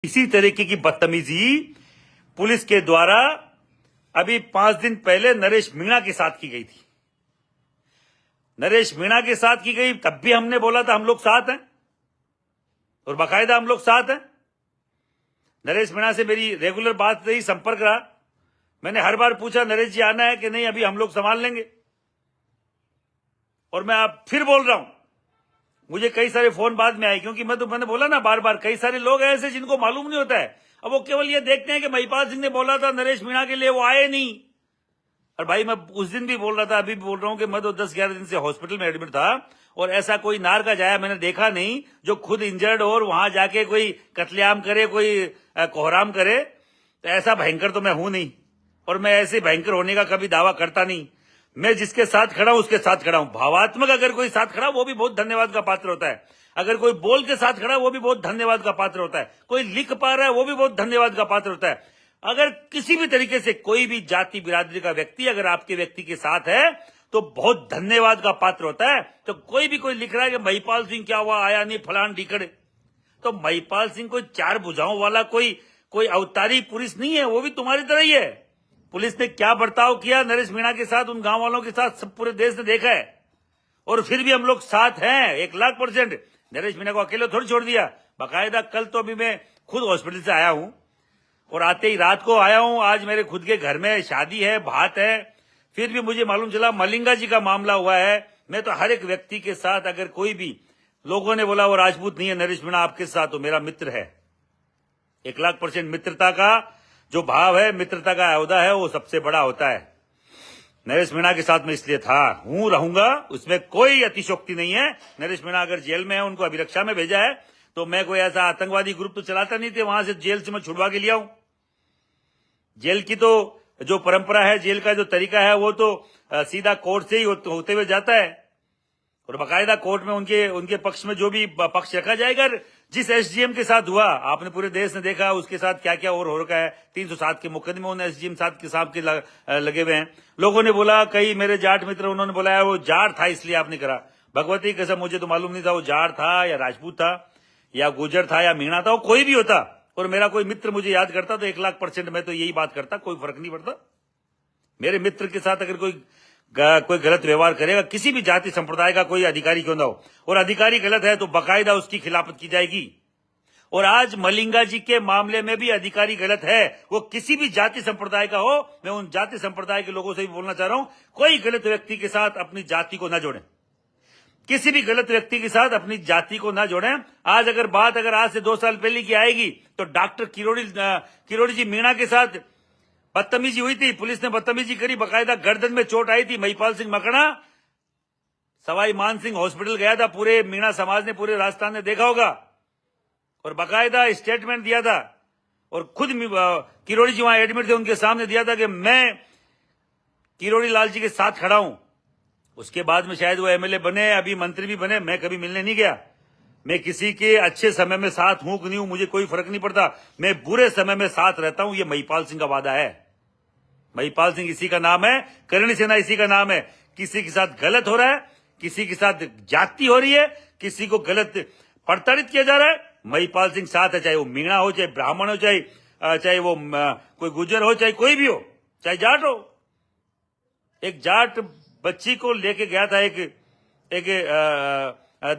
इसी तरीके की बदतमीजी पुलिस के द्वारा अभी 5 दिन पहले नरेश मीणा के साथ की गई थी। नरेश मीणा के साथ की गई, तब भी हमने बोला था हम लोग साथ हैं और बाकायदा हम लोग साथ हैं। नरेश मीणा से मेरी रेगुलर बात रही, संपर्क रहा। मैंने हर बार पूछा नरेश जी आना है कि नहीं, अभी हम लोग संभाल लेंगे। और मैं आप फिर बोल रहा हूं, मुझे कई सारे फोन बाद में आए, क्योंकि मैंने बोला ना बार बार, कई सारे लोग हैं ऐसे जिनको मालूम नहीं होता है। अब वो केवल ये देखते हैं कि महिपाल सिंह ने बोला था नरेश मीणा के लिए, वो आए नहीं। और भाई मैं उस दिन भी बोल रहा था, अभी भी बोल रहा हूं कि मैं तो 10-11 दिन से हॉस्पिटल में एडमिट था और ऐसा कोई नार का जाया मैंने देखा नहीं जो खुद इंजर्ड हो और वहां जाके कोई कत्लेआम करे, कोई कोहराम करे। तो ऐसा भयंकर तो मैं हूं नहीं और मैं ऐसे भयंकर होने का कभी दावा करता नहीं। मैं जिसके साथ खड़ा हूं उसके साथ खड़ा हूं। भावात्मक अगर कोई साथ खड़ा वो भी बहुत धन्यवाद का पात्र होता है। अगर कोई बोल के साथ खड़ा वो भी बहुत धन्यवाद का पात्र होता है। कोई लिख पा रहा है वो भी बहुत धन्यवाद का पात्र होता है। अगर किसी भी तरीके से कोई भी जाति बिरादरी का व्यक्ति अगर आपके व्यक्ति के साथ है तो बहुत धन्यवाद का पात्र होता है। तो कोई लिख रहा है कि महिपाल सिंह क्या हुआ, आया नहीं, फलान ढीकड़े। तो महिपाल सिंह कोई 4 भुजाओं वाला कोई अवतारी पुरुष नहीं है, वो भी तुम्हारी तरह ही है। पुलिस ने क्या बर्ताव किया नरेश मीणा के साथ, उन गांव वालों के साथ, सब पूरे देश ने देखा है। और फिर भी हम लोग साथ हैं 1,00,000%। नरेश मीणा को अकेले थोड़ी छोड़ दिया। बाकायदा कल तो अभी मैं खुद हॉस्पिटल से आया हूं और आते ही रात को आया हूं। आज मेरे खुद के घर में शादी है, भात है। फिर भी मुझे मालूम चला मलिंगा जी का मामला हुआ है। मैं तो हर एक व्यक्ति के साथ, अगर कोई भी लोगों ने बोला वो राजपूत नहीं है, नरेश मीणा आपके साथ हो, मेरा मित्र है। 1,00,000% मित्रता का जो भाव है, मित्रता का अहदा है, वो सबसे बड़ा होता है। नरेश मीणा के साथ में इसलिए हूं, रहूंगा, उसमें कोई अतिशोक्ति नहीं है। नरेश मीणा अगर जेल में है, उनको अभिरक्षा में भेजा है, तो मैं कोई ऐसा आतंकवादी ग्रुप तो चलाता नहीं थे, वहां से जेल से मैं छुड़वा के लिया हूं। जेल की तो जो परंपरा है, जेल का जो तरीका है, वो तो सीधा कोर्ट से ही होते हुए जाता है और बाकायदा कोर्ट में उनके पक्ष में जो भी पक्ष रखा जाएगा। जिस एसडीएम के साथ हुआ, आपने पूरे देश ने देखा उसके साथ क्या क्या और हो रखा है। 307 के मुकदमे उन एसडीएम साहब के लगे हुए हैं। लोगों ने बोला, कई मेरे जाट मित्र उन्होंने बोला वो जाट था इसलिए आपने करा। भगवती कसम मुझे तो मालूम नहीं था वो जाट था या राजपूत था या गुजर था या मीणा था, वो कोई भी होता और मेरा कोई मित्र मुझे याद करता तो 1,00,000% मैं तो यही बात करता, कोई फर्क नहीं पड़ता। मेरे मित्र के साथ अगर कोई गलत व्यवहार करेगा, किसी भी जाति संप्रदाय का कोई अधिकारी क्यों ना हो, और अधिकारी गलत है तो बाकायदा उसकी खिलाफत की जाएगी। और आज मलिंगा जी के मामले में भी अधिकारी गलत है, वो किसी भी जाति संप्रदाय का हो। मैं उन जाति संप्रदाय के लोगों से भी बोलना चाह रहा हूं, कोई गलत व्यक्ति के साथ अपनी जाति को न जोड़ें, किसी भी गलत व्यक्ति के साथ अपनी जाति को न जोड़ें। आज आज से 2 साल पहले की आएगी तो डॉक्टर किरोड़ी जी मीणा के साथ बदतमीजी हुई थी, पुलिस ने बदतमीजी करी, बाकायदा गर्दन में चोट आई थी। महिपाल सिंह मकड़ा सवाई मान सिंह हॉस्पिटल गया था, पूरे मीणा समाज ने, पूरे राजस्थान ने देखा होगा, और बाकायदा स्टेटमेंट दिया था और खुद किरोड़ी जी वहां एडमिट थे, उनके सामने दिया था कि मैं किरोड़ी लाल जी के साथ खड़ा हूं। उसके बाद में शायद वो एमएलए बने, अभी मंत्री भी बने, मैं कभी मिलने नहीं गया। मैं किसी के अच्छे समय में साथ हूं कि नहीं हूं मुझे कोई फर्क नहीं पड़ता, मैं बुरे समय में साथ रहता हूं। ये महिपाल सिंह का वादा है। महिपाल सिंह इसी का नाम है, करणी सेना इसी का नाम है। किसी के साथ गलत हो रहा है, किसी के साथ जाति हो रही है, किसी को गलत प्रताड़ित किया जा रहा है, महिपाल सिंह साथ है। चाहे वो मीणा हो, चाहे ब्राह्मण हो, चाहे वो कोई गुर्जर हो, चाहे कोई भी हो, चाहे जाट हो। एक जाट बच्ची को लेके गया था एक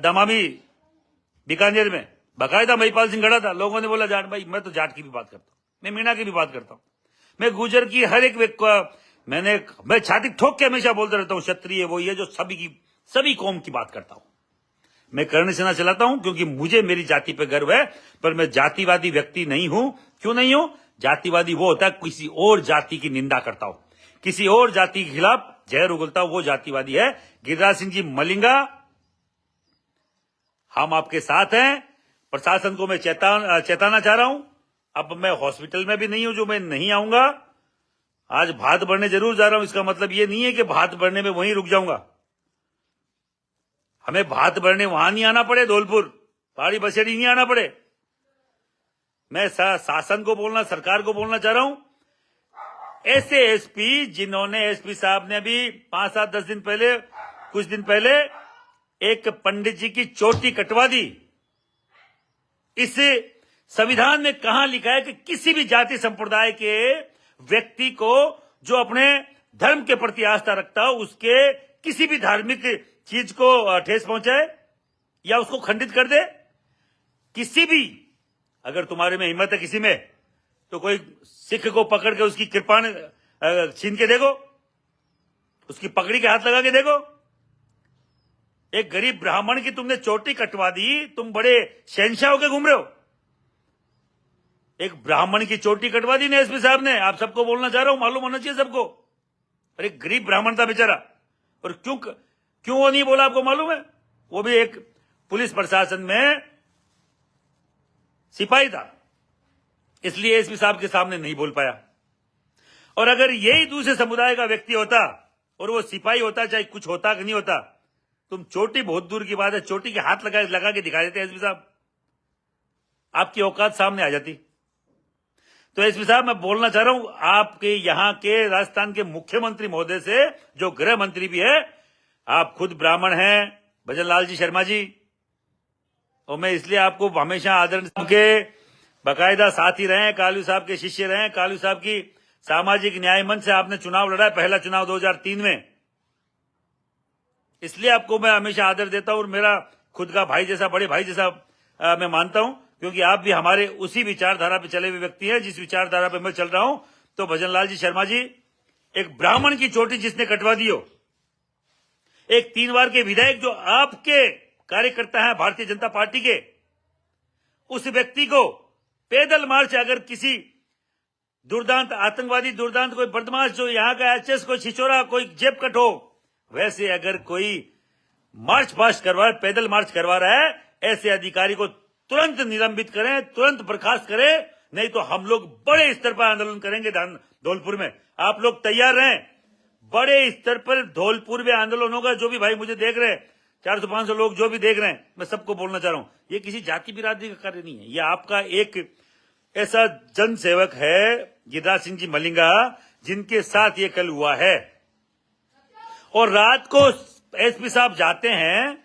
दमामी बीकानेर में, बाकायदा महिपाल सिंह खड़ा था। लोगों ने बोला जाट भाई, मैं तो जाट की भी बात करता हूं, मैं मीणा की भी बात करता हूं, मैं गुजर की हर एक मैं छाती ठोक के हमेशा बोलता रहता हूं, क्षत्रिय वो ये जो सभी कौम की बात करता हूं। मैं करणी सेना चलाता हूं क्योंकि मुझे मेरी जाति पे गर्व है, पर मैं जातिवादी व्यक्ति नहीं हूं। क्यों नहीं हूं? जातिवादी वो होता है किसी और जाति की निंदा करता हो, किसी और जाति के खिलाफ जहर उगलता हो, वो जातिवादी है। गिरिराज सिंह जी मलिंगा, हम आपके साथ हैं। प्रशासन को मैं चेताना चाह रहा हूं। अब मैं हॉस्पिटल में भी नहीं हूं जो मैं नहीं आऊंगा। आज भात भरने जरूर जा रहा हूं, इसका मतलब ये नहीं है कि भात भरने में वहीं रुक जाऊंगा। हमें भात भरने वहां नहीं आना पड़े, धौलपुर पहाड़ी बसेड़ी नहीं आना पड़े। मैं शासन को बोलना, सरकार को बोलना चाह रहा हूं, ऐसे एसपी जिन्होंने, एसपी साहब ने अभी 5-7-10 दिन पहले, कुछ दिन पहले एक पंडित जी की चोटी कटवा दी, इस संविधान में कहां लिखा है कि किसी भी जाति संप्रदाय के व्यक्ति को जो अपने धर्म के प्रति आस्था रखता हो उसके किसी भी धार्मिक चीज को ठेस पहुंचाए या उसको खंडित कर दे? किसी भी, अगर तुम्हारे में हिम्मत है किसी में, तो कोई सिख को पकड़ के उसकी कृपाण छीन के देखो, उसकी पकड़ी के हाथ लगा के देखो। एक गरीब ब्राह्मण की तुमने चोटी कटवा दी, तुम बड़े शहंशाह होके घूम रहे हो। एक ब्राह्मण की चोटी कटवा दी ना एसपी साहब ने, आप सबको बोलना चाह रहा हूं, मालूम होना चाहिए सबको। और एक गरीब ब्राह्मण था बेचारा, और क्यों वो नहीं बोला आपको मालूम है? वो भी एक पुलिस प्रशासन में सिपाही था, इसलिए एसपी साहब के सामने नहीं बोल पाया। और अगर यही दूसरे समुदाय का व्यक्ति होता और वो सिपाही होता, चाहे कुछ होता कि नहीं होता, तुम चोटी बहुत दूर की बात है, चोटी के हाथ लगा के दिखा देते एसपी साहब, आपकी औकात सामने आ जाती। तो एसपी साहब, मैं बोलना चाह रहा हूं आपके यहां के राजस्थान के मुख्यमंत्री महोदय से, जो गृह मंत्री भी है, आप खुद ब्राह्मण हैं भजन लाल जी शर्मा जी, और मैं इसलिए आपको हमेशा आदर के बाकायदा साथी रहे, कालू साहब के शिष्य रहे, कालू साहब की सामाजिक न्याय मंच से आपने चुनाव लड़ा है, पहला चुनाव 2003 में, इसलिए आपको मैं हमेशा आदर देता हूं और मेरा खुद का भाई जैसा, बड़े भाई जैसा मैं मानता हूं, क्योंकि आप भी हमारे उसी विचारधारा पे चले हुए व्यक्ति हैं जिस विचारधारा पे मैं चल रहा हूं। तो भजन लाल जी शर्मा जी, एक ब्राह्मण की चोटी जिसने कटवा दी हो, एक 3 बार के विधायक जो आपके कार्यकर्ता हैं भारतीय जनता पार्टी के, उस व्यक्ति को पैदल मार्च, अगर किसी दुर्दांत आतंकवादी, दुर्दांत कोई बदमाश जो यहाँ का एचएस, कोई छिचोरा, कोई जेब कट हो, वैसे अगर कोई मार्च पास्ट करवा रहा है, पैदल मार्च करवा रहा है, ऐसे अधिकारी को तुरंत निलंबित करें, तुरंत बर्खास्त करें, नहीं तो हम लोग बड़े स्तर पर आंदोलन करेंगे धौलपुर में। आप लोग तैयार रहें, बड़े स्तर पर धौलपुर में आंदोलन होगा। जो भी भाई मुझे देख रहे हैं, 400-500 लोग जो भी देख रहे हैं, मैं सबको बोलना चाह रहा हूं, ये किसी जाति बिरादरी का कार्य नहीं है, ये आपका एक ऐसा जन सेवक है गिरिराज सिंह जी मलिंगा, जिनके साथ ये कल हुआ है। और रात को एसपी साहब जाते हैं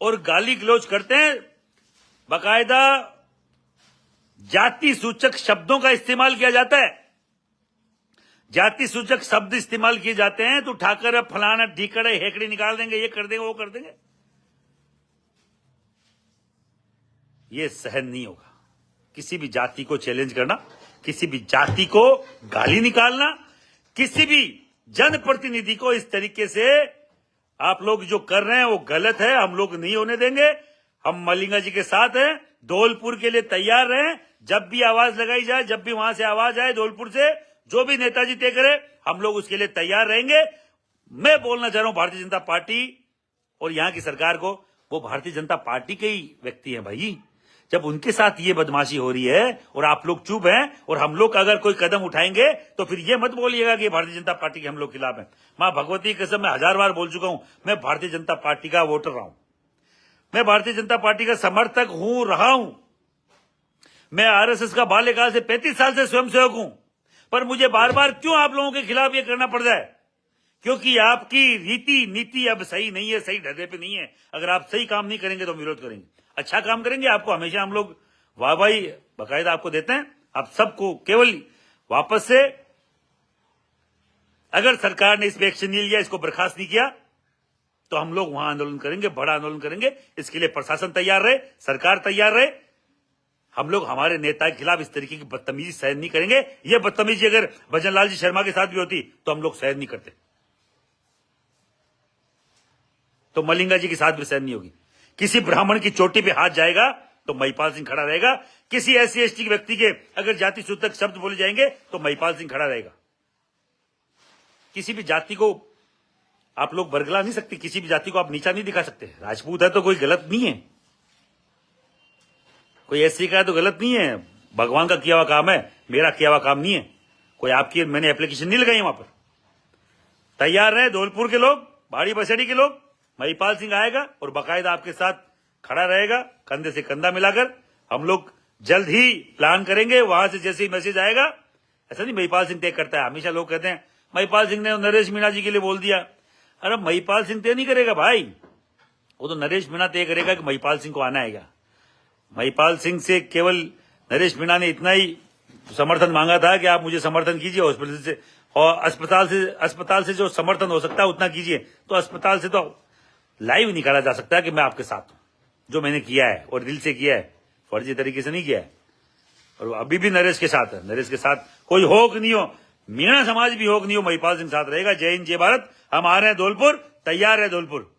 और गाली गलौज करते हैं, बाकायदा जाति सूचक शब्दों का इस्तेमाल किया जाता है, जाति सूचक शब्द इस्तेमाल किए जाते हैं, तो ठाकर फलाना ढीकड़े हेकड़ी निकाल देंगे, ये कर देंगे, वो कर देंगे। ये सहन नहीं होगा। किसी भी जाति को चैलेंज करना, किसी भी जाति को गाली निकालना, किसी भी जनप्रतिनिधि को इस तरीके से आप लोग जो कर रहे हैं वो गलत है, हम लोग नहीं होने देंगे। हम मलिंगा जी के साथ हैं, धौलपुर के लिए तैयार रहें, जब भी आवाज लगाई जाए, जब भी वहां से आवाज आए धौलपुर से, जो भी नेताजी तय करे, हम लोग उसके लिए तैयार रहेंगे। मैं बोलना चाह रहा हूं भारतीय जनता पार्टी और यहां की सरकार को, वो भारतीय जनता पार्टी के ही व्यक्ति हैं भाई। जब उनके साथ ये बदमाशी हो रही है और आप लोग चुप हैं, और हम लोग अगर कोई कदम उठाएंगे तो फिर ये मत बोलिएगा कि भारतीय जनता पार्टी के हम लोग खिलाफ हैं। मां भगवती की कसम, मैं 1000 बार बोल चुका हूं, मैं भारतीय जनता पार्टी का वोटर रहा हूं, मैं भारतीय जनता पार्टी का समर्थक हूं, रहा हूं। मैं आरएसएस का बाल्यकाल से 35 साल से स्वयंसेवक हूं, पर मुझे बार बार क्यों आप लोगों के खिलाफ ये करना पड़ जाए? क्योंकि आपकी रीति नीति अब सही नहीं है, सही ढर्रे पे नहीं है। अगर आप सही काम नहीं करेंगे तो हम विरोध करेंगे, अच्छा काम करेंगे आपको हमेशा हम लोग वाहवाही बाकायदा आपको देते हैं। आप सबको केवल वापस से, अगर सरकार ने इस पे एक्शन नहीं लिया, इसको बर्खास्त नहीं किया, तो हम लोग वहां आंदोलन करेंगे, बड़ा आंदोलन करेंगे। इसके लिए प्रशासन तैयार रहे, सरकार तैयार रहे। हम लोग हमारे नेता के खिलाफ इस तरीके की बदतमीजी सहन नहीं करेंगे। ये बदतमीजी अगर भजन लाल जी शर्मा के साथ भी होती तो हम लोग सहन नहीं करते, तो मलिंगा जी के साथ भी सहन नहीं होगी। किसी ब्राह्मण की चोटी पे हाथ जाएगा तो महिपाल सिंह खड़ा रहेगा। किसी एससी एसटी के व्यक्ति के अगर जाति सूचक शब्द बोले जाएंगे तो महिपाल सिंह खड़ा रहेगा। किसी भी जाति को आप लोग बरगला नहीं सकते, किसी भी जाति को आप नीचा नहीं दिखा सकते। राजपूत है तो कोई गलत नहीं है, कोई एससी का है तो गलत नहीं है, भगवान का किया हुआ काम है, मेरा किया हुआ काम नहीं है। कोई आपकी मैंने एप्लीकेशन नहीं लगाई वहां पर। तैयार रहे धौलपुर के लोग, बाड़ी बसेड़ी के लोग, महिपाल सिंह आएगा और बाकायदा आपके साथ खड़ा रहेगा, कंधे से कंधा मिलाकर। हम लोग जल्द ही प्लान करेंगे, वहां से जैसे ही मैसेज आएगा। ऐसा नहीं महिपाल सिंह तय करता है, हमेशा लोग कहते हैं महिपाल सिंह ने नरेश मीणा जी के लिए बोल दिया। अरे महिपाल सिंह तय नहीं करेगा भाई, वो तो नरेश मीणा तय करेगा कि महिपाल सिंह को आना है क्या। महिपाल सिंह से केवल नरेश मीणा ने इतना ही समर्थन मांगा था कि आप मुझे समर्थन कीजिए हॉस्पिटल से, और अस्पताल से जो समर्थन हो सकता है उतना कीजिए। तो अस्पताल से तो लाइव निकाला जा सकता है कि मैं आपके साथ हूं, जो मैंने किया है और दिल से किया है, फर्जी तरीके से नहीं किया है। और अभी भी नरेश के साथ है, नरेश के साथ कोई हो कि नहीं हो, मीणा समाज भी हो कि नहीं हो, महिपाल सिंह साथ रहेगा। जय हिंद, जय भारत। हम आ रहे हैं धौलपुर, तैयार है धौलपुर।